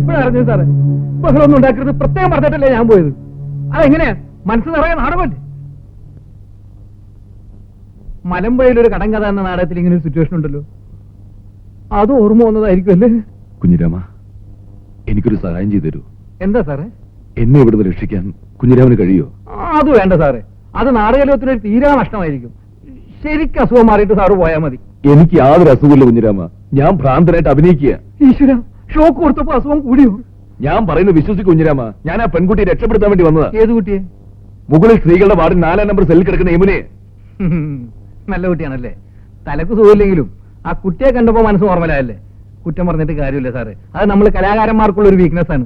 ഇപ്പോഴും അറിഞ്ഞു സാറേ. ബഹളമൊന്നും ഉണ്ടാക്കരുത് പ്രത്യേകം പറഞ്ഞിട്ടല്ലേ ഞാൻ പോയത്. അതെങ്ങനെയാ മനസ്സ് നിറയെ നാടകമല്ലേ? മലമ്പുഴയിലൊരു കടങ്കഥ എന്ന നാടകത്തിൽ ഇങ്ങനെ ഒരു സിറ്റുവേഷൻ ഉണ്ടല്ലോ, അത് ഓർമ്മ വന്നതായിരിക്കും അല്ലേ? കുഞ്ഞിരാമ, എനിക്കൊരു സഹായം ചെയ്തു തരൂ. എന്താ സാറേ? എന്നെ ഇവിടുന്ന് രക്ഷിക്കാൻ കുഞ്ഞിരാമന് കഴിയോ? അത് വേണ്ട സാറേ, അത് നാടകലോകത്തിനൊരു തീരാ നഷ്ടമായിരിക്കും. ശരിക്കും അസുഖം മാറിയിട്ട് സാറ് പോയാൽ മതി. എനിക്ക് യാതൊരു അസുഖമില്ല കുഞ്ഞിരാമ, ഞാൻ ഭ്രാന്തനായിട്ട് അഭിനയിക്കുക. ഈശ്വര, ഷോക്ക് കൊടുത്തപ്പോ അസുഖം കൂടിയോ? ഞാൻ പറയുന്നത് വിശ്വസിക്കും കുഞ്ഞിരാമ, ഞാൻ ആ പെൺകുട്ടിയെ രക്ഷപ്പെടുത്താൻ വേണ്ടി വന്നതാ. ഏത് കുട്ടിയെ? മുകളിൽ സ്ത്രീകളുടെ വാർഡിൽ 4-ാം നമ്പർ സെല്ലിൽ കിടക്കുന്ന യമുനെ. നല്ല കുട്ടിയാണല്ലേ. തലക്ക് സുഖമില്ലെങ്കിലും ആ കുട്ടിയെ കണ്ടപ്പോ മനസ്സ് നോർമലായല്ലേ. കുറ്റം പറഞ്ഞിട്ട് കാര്യമില്ല സാറ്, അത് നമ്മൾ കലാകാരന്മാർക്കുള്ള ഒരു വീക്ക്നെസ് ആണ്.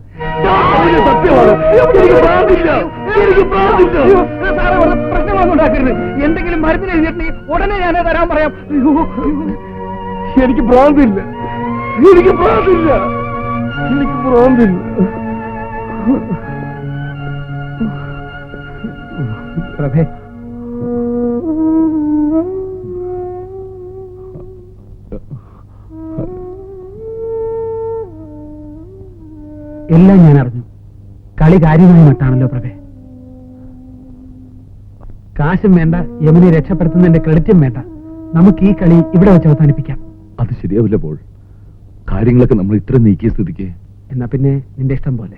പ്രശ്നങ്ങളൊന്നും ഉണ്ടാക്കരുത്. എന്തെങ്കിലും മരുന്നിന് എഴുതിയിട്ടുണ്ടെങ്കിൽ ഉടനെ ഞാനേ തരാൻ പറയാം. എനിക്ക് ഭ്രാന്തില്ല, എനിക്ക് ഭ്രാന്തില്ല, എനിക്ക് ഭ്രാന്തില്ല. പ്രഭേ, എല്ലാം ഞാൻ അറിഞ്ഞു. കളി കാര്യമായി മട്ടാണല്ലോ പ്രഭേ. കാശും വേണ്ട, യമുനെ രക്ഷപ്പെടുത്തുന്നതിന്റെ ക്രെഡിറ്റും വേണ്ട. നമുക്ക് ഈ കളി ഇവിടെ വെച്ച് അവസാനിപ്പിക്കാം. അത് ശരിയാവില്ല പോൾ. കാര്യങ്ങളൊക്കെ നമ്മൾ ഇത്ര നീക്കിയ സ്ഥിതിക്ക്. എന്നാ പിന്നെ നിന്റെ ഇഷ്ടം പോലെ.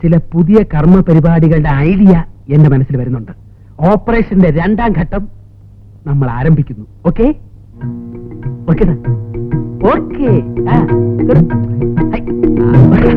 ചില പുതിയ കർമ്മ പരിപാടികളുടെ ഐഡിയ എന്റെ മനസ്സിൽ വരുന്നുണ്ട്. ഓപ്പറേഷന്റെ 2ാം ഘട്ടം നമ്മൾ ആരംഭിക്കുന്നു. Okay okay okay.